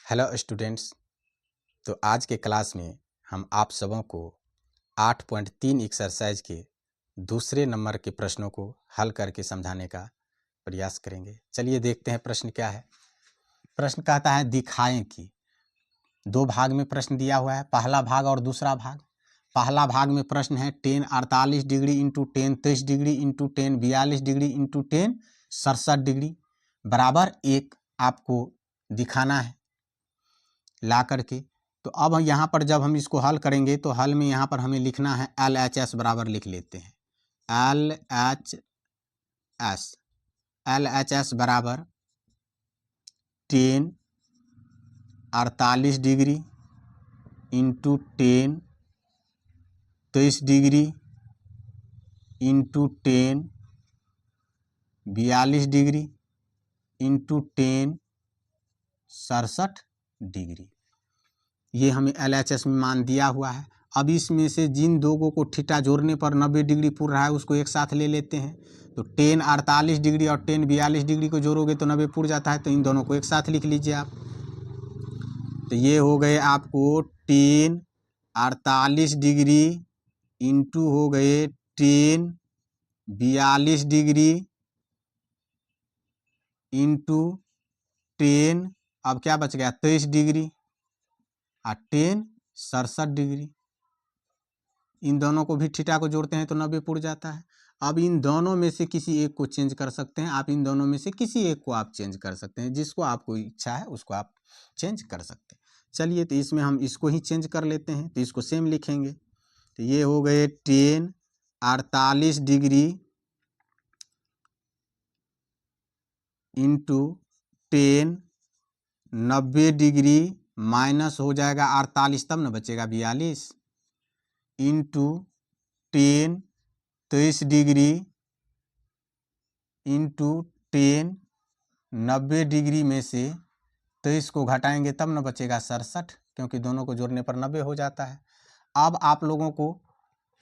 Hello students. तो आज के क्लास में हम आप सबों को 8.3 एक्सरसाइज के दूसरे नंबर के प्रश्नों को हल करके समझाने का प्रयास करेंगे। चलिए देखते हैं प्रश्न क्या है। प्रश्न कहता है दिखाएं कि दो भाग में प्रश्न दिया हुआ है, पहला भाग और दूसरा भाग। पहला भाग में प्रश्न है 10 48 degree into 10 23 degree into 10 42 degree into 10 67 degree बराबर 1 आपको दिखाना है ला करके। तो अब यहाँ पर जब हम इसको हल करेंगे तो हल में यहाँ पर हमें लिखना है LHS बराबर लिख लेते हैं। LHS बराबर 10 48 degree into 10 23 degree into 10 42 degree into 10 67 degree. ये हमें LHS में मान दिया हुआ है। अब इसमें से जिन दो को थीटा जोड़ने पर 90 डिग्री पूर रहा है उसको एक साथ ले लेते हैं। तो 10 48 डिग्री और 10 42 डिग्री को जोड़ोगे तो 90 पूर जाता है, तो इन दोनों को एक साथ लिख लीजिए आप। तो ये हो गए आपको 10 48 डिग्री इंटू हो गए 10 42 डिग्री इंटू 10 अब क्या बच गया 23 डिग्री और 10 67 डिग्री। इन दोनों को भी थीटा को जोड़ते हैं तो 90 पुर जाता है। अब इन दोनों में से किसी एक को चेंज कर सकते हैं आप, इन दोनों में से किसी एक को आप चेंज कर सकते हैं, जिसको आपको इच्छा है उसको आप चेंज कर सकते हैं। चलिए तो इसमें हम इसको ही चेंज कर लेते हैं, तो इसको सेम लिखेंगे। तो ये हो गए 10 48 डिग्री इंटू 10 90 डिग्री माइनस हो जाएगा 48, तब न बचेगा 42 इंटू 10 23 डिग्री इंटू 10 90 डिग्री में से 23 को घटाएंगे तब न बचेगा 67, क्योंकि दोनों को जोड़ने पर 90 हो जाता है। अब आप लोगों को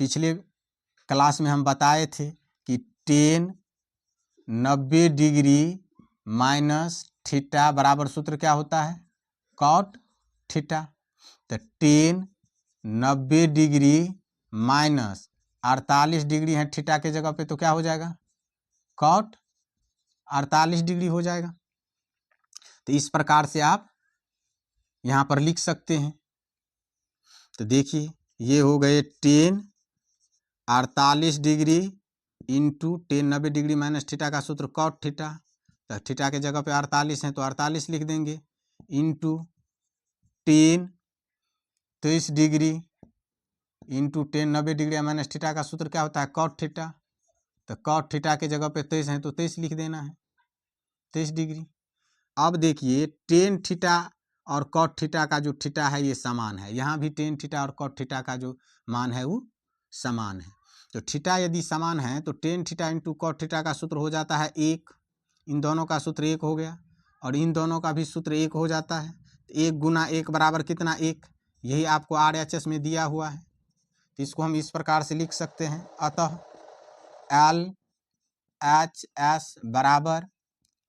पिछले क्लास में हम बताए थे कि 10 90 डिग्री माइनस थीटा बराबर सूत्र क्या होता है कॉट थीटा। तो 10 90 डिग्री माइनस 48 डिग्री है थीटा के जगह पे, तो क्या हो जाएगा कॉट 48 डिग्री हो जाएगा। तो इस प्रकार से आप यहाँ पर लिख सकते हैं। तो देखिए ये हो गए 10 48 degree into 10 90 degree minus theta का सूत्र कॉट थीटा। तो थीटा के जगह पे 48 है तो 48 लिख देंगे into 10 23 degree into 10 90 degree minus theta का सूत्र क्या होता है कॉट थीटा। तो कॉट थीटा के जगह पे 23 है तो 23 लिख देना है 23 डिग्री। अब देखिए टेन थीटा और कॉट थीटा का जो थीटा है ये समान है, यहाँ भी टेन थीटा और कॉट थीटा का जो मान है वो समान है। तो थीटा यदि समान है तो tan theta into cot theta का सूत्र हो जाता है 1, इन दोनों का सूत्र 1 हो गया और इन दोनों का भी सूत्र 1 हो जाता है। तो 1 गुना 1 बराबर कितना 1, यही आपको RHS में दिया हुआ है। तो इसको हम इस प्रकार से लिख सकते हैं, अतः LHS बराबर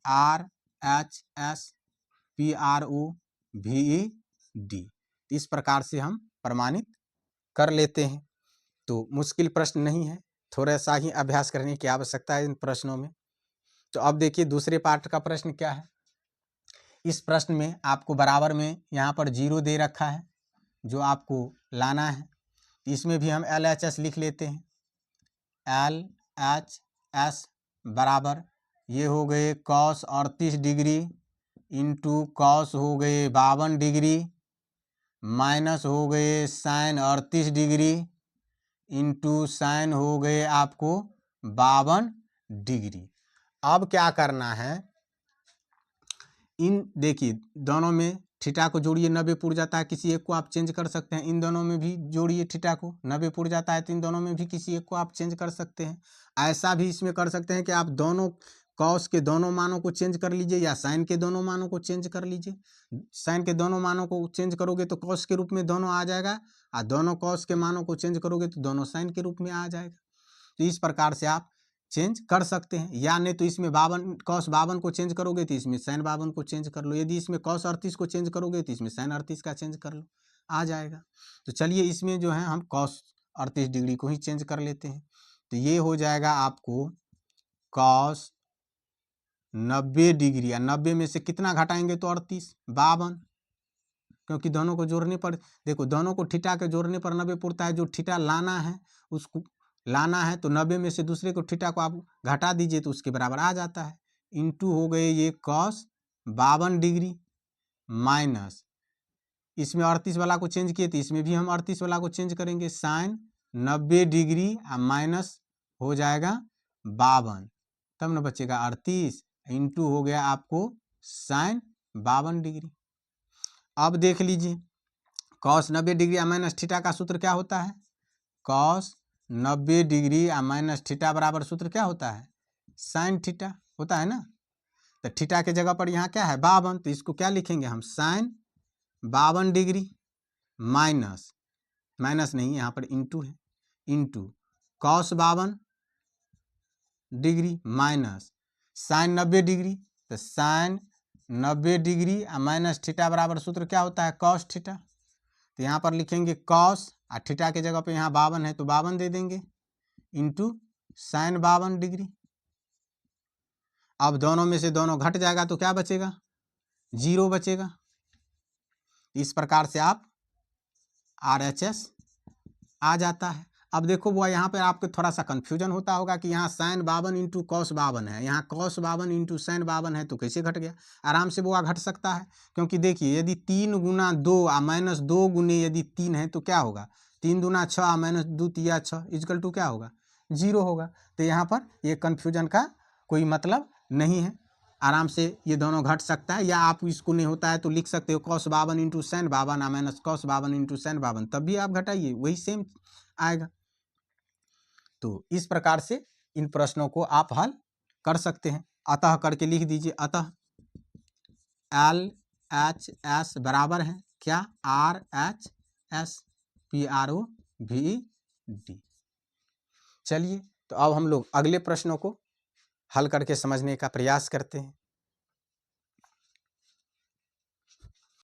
RHS PROVED। इस प्रकार से हम प्रमाणित कर लेते हैं। तो मुश्किल प्रश्न नहीं है, थोड़ा सा ही अभ्यास करने की आवश्यकता है इन प्रश्नों में। तो अब देखिए दूसरे पार्ट का प्रश्न क्या है। इस प्रश्न में आपको बराबर में यहाँ पर 0 दे रखा है जो आपको लाना है। इसमें भी हम LHS लिख लेते हैं। LHS बराबर ये हो गए cos 38 डिग्री इंटू कॉस हो गए 52 डिग्री माइनस हो गए साइन 38 डिग्री इंटू साइन हो गए आपको 52 डिग्री। अब क्या करना है, इन देखिए दोनों में थीटा को जोड़िए 90 पुर जाता है, किसी एक को आप चेंज कर सकते हैं। इन दोनों में भी जोड़िए थीटा को 90 पुर जाता है, तो इन दोनों में भी किसी एक को आप चेंज कर सकते हैं। ऐसा भी इसमें कर सकते हैं कि आप दोनों कॉस के दोनों मानों को चेंज कर लीजिए या साइन के दोनों मानों को चेंज कर लीजिए। साइन के दोनों मानों को चेंज करोगे तो कॉस के रूप में दोनों आ जाएगा, और दोनों कॉस के मानों को चेंज करोगे तो दोनों साइन के रूप में आ जाएगा। तो इस प्रकार से आप चेंज कर सकते हैं, या नहीं तो इसमें 52 cos 52 को चेंज करोगे तो इसमें sin 52 को चेंज कर लो, यदि इसमें cos 38 को चेंज करोगे तो इसमें sin 38 का चेंज कर लो, आ जाएगा। तो चलिए इसमें जो है हम cos 38 डिग्री को ही चेंज कर लेते हैं। तो ये हो जाएगा आपको cos 90 डिग्री, या 90 में से कितना घटाएंगे तो 38, 52, क्योंकि दोनों को जोड़ने पर देखो दोनों को थीटा के जोड़ने पर 90 पुरता है। जो थीटा लाना है उसको लाना है तो 90 में से दूसरे को थीटा को आप घटा दीजिए तो उसके बराबर आ जाता है। इंटू हो गए ये cos 52 डिग्री माइनस, इसमें 38 वाला को चेंज किए तो इसमें भी हम 38 वाला को चेंज करेंगे, sin 90 डिग्री माइनस हो जाएगा 52, तब न बचेगा 38, इंटू हो गया आपको sin 52 डिग्री। अब देख लीजिए cos 90 डिग्री माइनस थीटा का सूत्र क्या होता है, cos 90 डिग्री माइनस थीटा बराबर सूत्र क्या होता है, sin थीटा होता है ना। तो थीटा के जगह पर यहाँ क्या है 52, तो इसको क्या लिखेंगे हम sin 52 डिग्री माइनस, माइनस नहीं यहाँ पर इंटू है, into cos 52 degree minus sin 90 degree, तो sin 90 डिग्री माइनस थीटा बराबर सूत्र क्या होता है cos थीटा। तो यहाँ पर लिखेंगे cos और थीटा के जगह पे यहाँ 52 है तो 52 दे देंगे, इंटू sin 52 डिग्री। अब दोनों में से दोनों घट जाएगा तो क्या बचेगा, 0 बचेगा। इस प्रकार से आप RHS आ जाता है। अब देखो वो यहाँ पे आपको थोड़ा सा कन्फ्यूजन होता होगा कि यहाँ sin 52 इंटू cos 52 है, यहाँ cos 52 इंटू sin 52 है तो कैसे घट गया। आराम से वो घट सकता है, क्योंकि देखिए यदि 3 गुना 2 माइनस 2 गुने यदि 3 है तो क्या होगा, 3 दूना 6 माइनस 2 तिया 6 इक्वल टू क्या होगा 0 होगा। तो यहाँ पर ये कन्फ्यूजन का कोई मतलब नहीं है, आराम से ये दोनों घट सकता है। या आप इसको नहीं होता है तो लिख सकते हो cos 52 into sin 52 minus cos 52 into sin 52, तब भी आप घटाइए वही सेम आएगा। तो इस प्रकार से इन प्रश्नों को आप हल कर सकते हैं। अतः करके लिख दीजिए, अतः LHS बराबर है क्या RHS PROVD। चलिए तो अब हम लोग अगले प्रश्नों को हल करके समझने का प्रयास करते हैं।